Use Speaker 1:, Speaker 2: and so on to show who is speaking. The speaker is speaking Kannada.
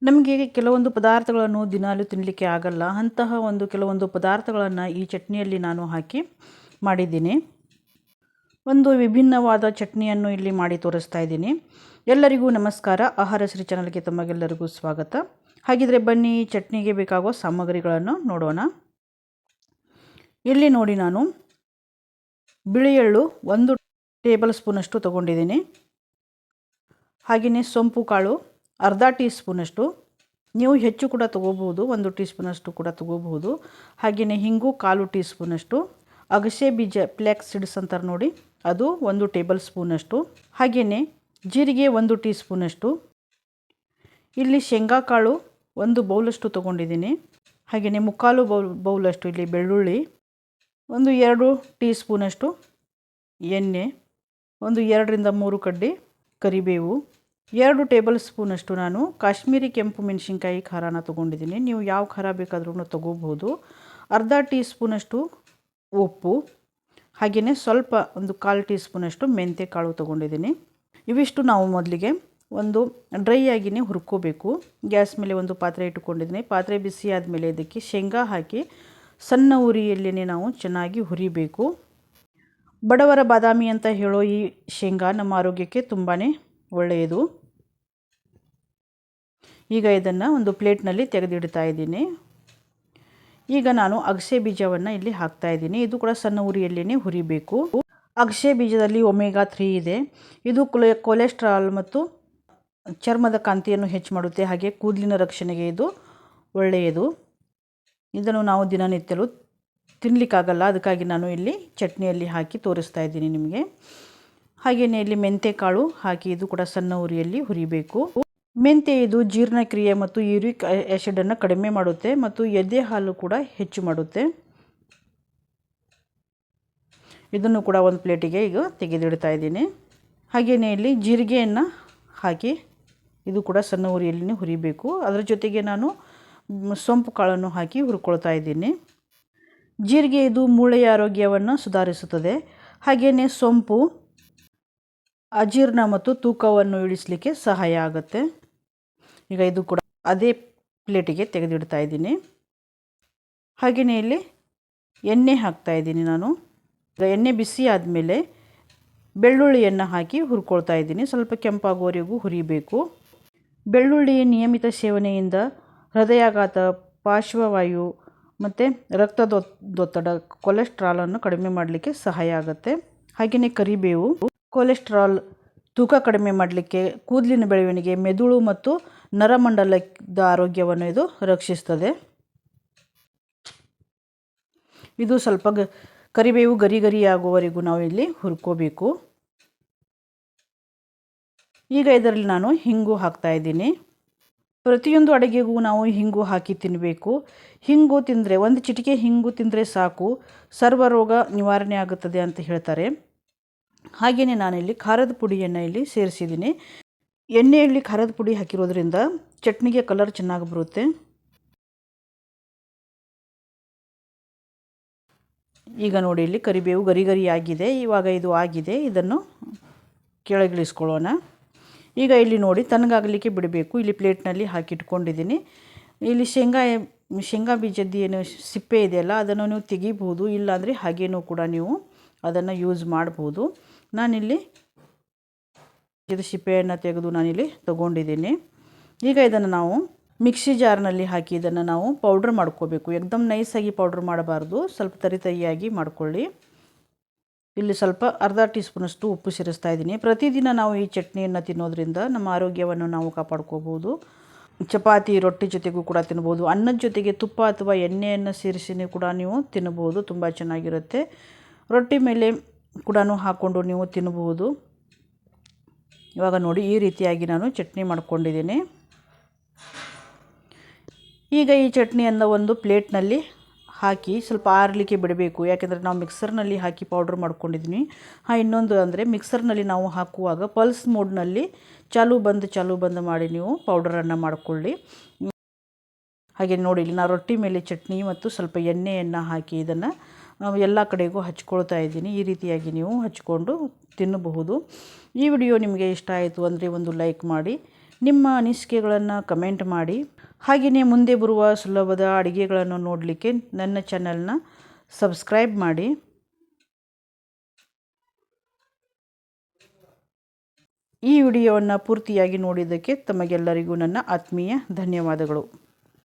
Speaker 1: ನಮಗೆ ಕೆಲವೊಂದು ಪದಾರ್ಥಗಳನ್ನು ದಿನಾಲೂ ತಿನ್ನಲಿಕ್ಕೆ ಆಗಲ್ಲ. ಅಂತಹ ಕೆಲವೊಂದು ಪದಾರ್ಥಗಳನ್ನು ಈ ಚಟ್ನಿಯಲ್ಲಿ ನಾನು ಹಾಕಿ ಮಾಡಿದ್ದೀನಿ. ಒಂದು ವಿಭಿನ್ನವಾದ ಚಟ್ನಿಯನ್ನು ಇಲ್ಲಿ ಮಾಡಿ ತೋರಿಸ್ತಾ ಇದ್ದೀನಿ. ಎಲ್ಲರಿಗೂ ನಮಸ್ಕಾರ. ಆಹಾರ ಶ್ರೀ ಚಾನಲ್ಗೆ ತಮಗೆಲ್ಲರಿಗೂ ಸ್ವಾಗತ. ಹಾಗಿದ್ರೆ ಬನ್ನಿ ಚಟ್ನಿಗೆ ಬೇಕಾಗುವ ಸಾಮಗ್ರಿಗಳನ್ನು ನೋಡೋಣ. ಇಲ್ಲಿ ನೋಡಿ, ನಾನು ಬಿಳಿ ಎಳ್ಳು 1 ಟೇಬಲ್ ಸ್ಪೂನಷ್ಟು ತೊಗೊಂಡಿದ್ದೀನಿ. ಹಾಗೆಯೇ ಸೊಂಪು ಕಾಳು ಅರ್ಧ ಟೀ ಸ್ಪೂನಷ್ಟು, ನೀವು ಹೆಚ್ಚು ಕೂಡ ತೊಗೋಬಹುದು, 1 ಟೀ ಸ್ಪೂನಷ್ಟು ಕೂಡ ತೊಗೋಬಹುದು. ಹಾಗೆಯೇ ಹಿಂಗು 1/4 ಟೀ ಸ್ಪೂನಷ್ಟು, ಅಗಸೆ ಬೀಜ ಫ್ಲ್ಯಾಕ್ಸ್ ಸೀಡ್ಸ್ ಅಂತಾರೆ ನೋಡಿ, ಅದು 1 ಟೇಬಲ್ ಸ್ಪೂನಷ್ಟು. ಹಾಗೆಯೇ ಜೀರಿಗೆ 1 ಟೀ ಸ್ಪೂನಷ್ಟು. ಇಲ್ಲಿ ಶೇಂಗಾ ಕಾಳು 1 ಬೌಲಷ್ಟು ತೊಗೊಂಡಿದ್ದೀನಿ. ಹಾಗೆಯೇ 3/4 ಬೌಲಷ್ಟು ಇಲ್ಲಿ ಬೆಳ್ಳುಳ್ಳಿ, 2 ಟೀ ಸ್ಪೂನಷ್ಟು ಎಣ್ಣೆ, 2 ರಿಂದ 3 ಕಡ್ಡಿ ಕರಿಬೇವು, 2 ಟೇಬಲ್ ಸ್ಪೂನಷ್ಟು ನಾನು ಕಾಶ್ಮೀರಿ ಕೆಂಪು ಮೆಣಸಿನ್ಕಾಯಿ ಖಾರನ ತೊಗೊಂಡಿದ್ದೀನಿ. ನೀವು ಯಾವ ಖಾರ ಬೇಕಾದ್ರೂ ತೊಗೋಬಹುದು. ಅರ್ಧ ಟೀ ಸ್ಪೂನಷ್ಟು ಉಪ್ಪು, ಹಾಗೆಯೇ ಸ್ವಲ್ಪ 1/4 ಟೀ ಸ್ಪೂನಷ್ಟು ಮೆಂತ್ಯ ಕಾಳು ತೊಗೊಂಡಿದ್ದೀನಿ. ಇವಿಷ್ಟು ನಾವು ಮೊದಲಿಗೆ ಡ್ರೈ ಆಗಿಯೇ ಹುರ್ಕೋಬೇಕು. ಗ್ಯಾಸ್ ಮೇಲೆ ಒಂದು ಪಾತ್ರೆ ಇಟ್ಟುಕೊಂಡಿದ್ದೀನಿ. ಪಾತ್ರೆ ಬಿಸಿ ಆದಮೇಲೆ ಇದಕ್ಕೆ ಶೇಂಗಾ ಹಾಕಿ ಸಣ್ಣ ಉರಿಯಲ್ಲೇ ನಾವು ಚೆನ್ನಾಗಿ ಹುರಿಬೇಕು. ಬಡವರ ಬಾದಾಮಿ ಅಂತ ಹೇಳೋ ಈ ಶೇಂಗಾ ನಮ್ಮ ಆರೋಗ್ಯಕ್ಕೆ ತುಂಬಾ ಒಳ್ಳೆಯದು. ಈಗ ಇದನ್ನು ಒಂದು ಪ್ಲೇಟ್ನಲ್ಲಿ ತೆಗೆದಿಡ್ತಾ ಇದ್ದೀನಿ. ಈಗ ನಾನು ಅಗಸೆ ಬೀಜವನ್ನು ಇಲ್ಲಿ ಹಾಕ್ತಾ ಇದ್ದೀನಿ. ಇದು ಕೂಡ ಸಣ್ಣ ಉರಿಯಲ್ಲೇ ಹುರಿಬೇಕು. ಅಗಸೆ ಬೀಜದಲ್ಲಿ ಒಮೆಗಾ 3 ಇದೆ. ಇದು ಕೊಲೆಸ್ಟ್ರಾಲ್ ಮತ್ತು ಚರ್ಮದ ಕಾಂತಿಯನ್ನು ಹೆಚ್ಚು ಮಾಡುತ್ತೆ. ಹಾಗೆ ಕೂದಲಿನ ರಕ್ಷಣೆಗೆ ಇದು ಒಳ್ಳೆಯದು. ಇದನ್ನು ನಾವು ದಿನನಿತ್ಯಲೂ ತಿನ್ನಲಿಕ್ಕಾಗಲ್ಲ, ಅದಕ್ಕಾಗಿ ನಾನು ಇಲ್ಲಿ ಚಟ್ನಿಯಲ್ಲಿ ಹಾಕಿ ತೋರಿಸ್ತಾ ಇದ್ದೀನಿ ನಿಮಗೆ. ಹಾಗೆಯೇ ಇಲ್ಲಿ ಮೆಂತ್ಯ ಕಾಳು ಹಾಕಿ ಇದು ಕೂಡ ಸಣ್ಣ ಉರಿಯಲ್ಲಿ ಹುರಿಬೇಕು. ಮೆಂತ್ಯ ಇದು ಜೀರ್ಣಕ್ರಿಯೆ ಮತ್ತು ಯೂರಿಕ್ ಆ್ಯಸಿಡನ್ನು ಕಡಿಮೆ ಮಾಡುತ್ತೆ ಮತ್ತು ಎದೆ ಹಾಲು ಕೂಡ ಹೆಚ್ಚು ಮಾಡುತ್ತೆ. ಇದನ್ನು ಕೂಡ ಒಂದು ಪ್ಲೇಟಿಗೆ ಈಗ ತೆಗೆದಿಡ್ತಾ ಇದ್ದೀನಿ. ಹಾಗೆಯೇ ಇಲ್ಲಿ ಜೀರಿಗೆಯನ್ನು ಹಾಕಿ ಇದು ಕೂಡ ಸಣ್ಣ ಉರಿಯಲ್ಲಿ ಹುರಿಬೇಕು. ಅದರ ಜೊತೆಗೆ ನಾನು ಸೊಂಪು ಕಾಳನ್ನು ಹಾಕಿ ಹುರ್ಕೊಳ್ತಾ ಇದ್ದೀನಿ. ಜೀರಿಗೆ ಇದು ಮೂಳೆಯ ಆರೋಗ್ಯವನ್ನು ಸುಧಾರಿಸುತ್ತದೆ. ಹಾಗೆಯೇ ಸೊಂಪು ಅಜೀರ್ಣ ಮತ್ತು ತೂಕವನ್ನು ಇಳಿಸಲಿಕ್ಕೆ ಸಹಾಯ ಆಗುತ್ತೆ. ಈಗ ಇದು ಕೂಡ ಅದೇ ಪ್ಲೇಟಿಗೆ ತೆಗೆದಿಡ್ತಾ ಇದ್ದೀನಿ. ಹಾಗೆಯೇ ಇಲ್ಲಿ ಎಣ್ಣೆ ಹಾಕ್ತಾ ಇದ್ದೀನಿ ನಾನು. ಎಣ್ಣೆ ಬಿಸಿ ಆದಮೇಲೆ ಬೆಳ್ಳುಳ್ಳಿಯನ್ನು ಹಾಕಿ ಹುರ್ಕೊಳ್ತಾ ಇದ್ದೀನಿ. ಸ್ವಲ್ಪ ಕೆಂಪಾಗುವವರೆಗೂ ಹುರಿಬೇಕು. ಬೆಳ್ಳುಳ್ಳಿ ನಿಯಮಿತ ಸೇವನೆಯಿಂದ ಹೃದಯಾಘಾತ, ಪಾರ್ಶ್ವವಾಯು ಮತ್ತು ರಕ್ತದೊತ್ತಡ, ಕೊಲೆಸ್ಟ್ರಾಲನ್ನು ಕಡಿಮೆ ಮಾಡಲಿಕ್ಕೆ ಸಹಾಯ ಆಗುತ್ತೆ. ಹಾಗೆಯೇ ಕರಿಬೇವು ಕೊಲೆಸ್ಟ್ರಾಲ್, ತೂಕ ಕಡಿಮೆ ಮಾಡಲಿಕ್ಕೆ, ಕೂದಲಿನ ಬೆಳವಣಿಗೆ, ಮೆದುಳು ಮತ್ತು ನರಮಂಡಲದ ಆರೋಗ್ಯವನ್ನು ಇದು ರಕ್ಷಿಸ್ತದೆ. ಇದು ಸ್ವಲ್ಪ ಕರಿಬೇವು ಗರಿ ಆಗುವವರೆಗೂ ನಾವು ಇಲ್ಲಿ ಹುರ್ಕೋಬೇಕು. ಈಗ ಇದರಲ್ಲಿ ನಾನು ಹಿಂಗು ಹಾಕ್ತಾ ಇದ್ದೀನಿ. ಪ್ರತಿಯೊಂದು ಅಡುಗೆಗೂ ನಾವು ಹಿಂಗು ಹಾಕಿ ತಿನ್ನಬೇಕು. ಹಿಂಗು ತಿಂದರೆ, 1 ಚಿಟಿಕೆ ಹಿಂಗು ತಿಂದರೆ ಸಾಕು, ಸರ್ವರೋಗ ನಿವಾರಣೆ ಆಗುತ್ತದೆ ಅಂತ ಹೇಳ್ತಾರೆ. ಹಾಗೆಯೇ ನಾನಿಲ್ಲಿ ಖಾರದ ಪುಡಿಯನ್ನು ಇಲ್ಲಿ ಸೇರಿಸಿದ್ದೀನಿ. ಎಣ್ಣೆಯಲ್ಲಿ ಖಾರದ ಪುಡಿ ಹಾಕಿರೋದ್ರಿಂದ ಚಟ್ನಿಗೆ ಕಲರ್ ಚೆನ್ನಾಗಿ ಬರುತ್ತೆ. ಈಗ ನೋಡಿ, ಇಲ್ಲಿ ಕರಿಬೇವು ಗರಿ ಆಗಿದೆ. ಇವಾಗ ಇದು ಆಗಿದೆ. ಇದನ್ನು ಕೆಳಗಿಳಿಸ್ಕೊಳ್ಳೋಣ. ಈಗ ಇಲ್ಲಿ ನೋಡಿ, ತಣ್ಣಗಾಗಲಿಕ್ಕೆ ಬಿಡಬೇಕು. ಇಲ್ಲಿ ಪ್ಲೇಟ್ನಲ್ಲಿ ಹಾಕಿಟ್ಕೊಂಡಿದ್ದೀನಿ. ಇಲ್ಲಿ ಶೇಂಗಾ ಬೀಜದ್ದು ಏನು ಸಿಪ್ಪೆ ಇದೆಯಲ್ಲ, ಅದನ್ನು ನೀವು ತೆಗಿಬಹುದು. ಇಲ್ಲಾಂದರೆ ಹಾಗೇನೂ ಕೂಡ ನೀವು ಅದನ್ನು ಯೂಸ್ ಮಾಡ್ಬೋದು. ನಾನಿಲ್ಲಿ ಇದು ಸಿಪ್ಪೆಯನ್ನು ತೆಗೆದು ನಾನಿಲ್ಲಿ ತೊಗೊಂಡಿದ್ದೀನಿ. ಈಗ ಇದನ್ನು ನಾವು ಮಿಕ್ಸಿ ಜಾರ್ನಲ್ಲಿ ಹಾಕಿ ಇದನ್ನು ನಾವು ಪೌಡ್ರ್ ಮಾಡ್ಕೋಬೇಕು. ಏಕದಮ್ ನೈಸಾಗಿ ಪೌಡ್ರ್ ಮಾಡಬಾರ್ದು, ಸ್ವಲ್ಪ ತರಿಯಾಗಿ ಮಾಡ್ಕೊಳ್ಳಿ. ಇಲ್ಲಿ ಸ್ವಲ್ಪ ಅರ್ಧ ಟೀ ಸ್ಪೂನಷ್ಟು ಉಪ್ಪು ಸೇರಿಸ್ತಾ ಇದ್ದೀನಿ. ಪ್ರತಿದಿನ ನಾವು ಈ ಚಟ್ನಿಯನ್ನು ತಿನ್ನೋದ್ರಿಂದ ನಮ್ಮ ಆರೋಗ್ಯವನ್ನು ನಾವು ಕಾಪಾಡ್ಕೋಬೋದು. ಚಪಾತಿ, ರೊಟ್ಟಿ ಜೊತೆಗೂ ಕೂಡ ತಿನ್ಬೋದು. ಅನ್ನದ ಜೊತೆಗೆ ತುಪ್ಪ ಅಥವಾ ಎಣ್ಣೆಯನ್ನು ಸೇರಿಸಿನೂ ಕೂಡ ನೀವು ತಿನ್ನಬಹುದು, ತುಂಬ ಚೆನ್ನಾಗಿರುತ್ತೆ. ರೊಟ್ಟಿ ಮೇಲೆ ಕೂಡ ಹಾಕ್ಕೊಂಡು ನೀವು ತಿನ್ನಬಹುದು. ಇವಾಗ ನೋಡಿ, ಈ ರೀತಿಯಾಗಿ ನಾನು ಚಟ್ನಿ ಮಾಡ್ಕೊಂಡಿದ್ದೀನಿ. ಈಗ ಈ ಚಟ್ನಿಯನ್ನು ಒಂದು ಪ್ಲೇಟ್ನಲ್ಲಿ ಹಾಕಿ ಸ್ವಲ್ಪ ಆರಲಿಕ್ಕೆ ಬಿಡಬೇಕು. ಯಾಕೆಂದರೆ ನಾವು ಮಿಕ್ಸರ್ನಲ್ಲಿ ಹಾಕಿ ಪೌಡ್ರ್ ಮಾಡ್ಕೊಂಡಿದ್ದೀನಿ. ಇನ್ನೊಂದು ಅಂದರೆ ಮಿಕ್ಸರ್ನಲ್ಲಿ ನಾವು ಹಾಕುವಾಗ ಪಲ್ಸ್ ಮೋಡ್ನಲ್ಲಿ ಚಾಲು ಬಂದ್ ಮಾಡಿ ನೀವು ಪೌಡರನ್ನು ಮಾಡಿಕೊಳ್ಳಿ. ಹಾಗೆ ನೋಡಿ, ಇಲ್ಲಿ ನಾನು ರೊಟ್ಟಿ ಮೇಲೆ ಚಟ್ನಿ ಮತ್ತು ಸ್ವಲ್ಪ ಎಣ್ಣೆಯನ್ನು ಹಾಕಿ ಇದನ್ನು ಎಲ್ಲ ಕಡೆಗೂ ಹಚ್ಕೊಳ್ತಾ ಇದ್ದೀನಿ. ಈ ರೀತಿಯಾಗಿ ನೀವು ಹಚ್ಕೊಂಡು ತಿನ್ನಬಹುದು. ಈ ವಿಡಿಯೋ ನಿಮಗೆ ಇಷ್ಟ ಆಯಿತು ಅಂದರೆ ಒಂದು ಲೈಕ್ ಮಾಡಿ, ನಿಮ್ಮ ಅನಿಸಿಕೆಗಳನ್ನು ಕಮೆಂಟ್ ಮಾಡಿ. ಹಾಗೆಯೇ ಮುಂದೆ ಬರುವ ಸುಲಭದ ಅಡುಗೆಗಳನ್ನು ನೋಡಲಿಕ್ಕೆ ನನ್ನ ಚಾನಲ್ನ ಸಬ್ಸ್ಕ್ರೈಬ್ ಮಾಡಿ. ಈ ವಿಡಿಯೋವನ್ನು ಪೂರ್ತಿಯಾಗಿ ನೋಡಿದ್ದಕ್ಕೆ ತಮಗೆಲ್ಲರಿಗೂ ನನ್ನ ಆತ್ಮೀಯ ಧನ್ಯವಾದಗಳು.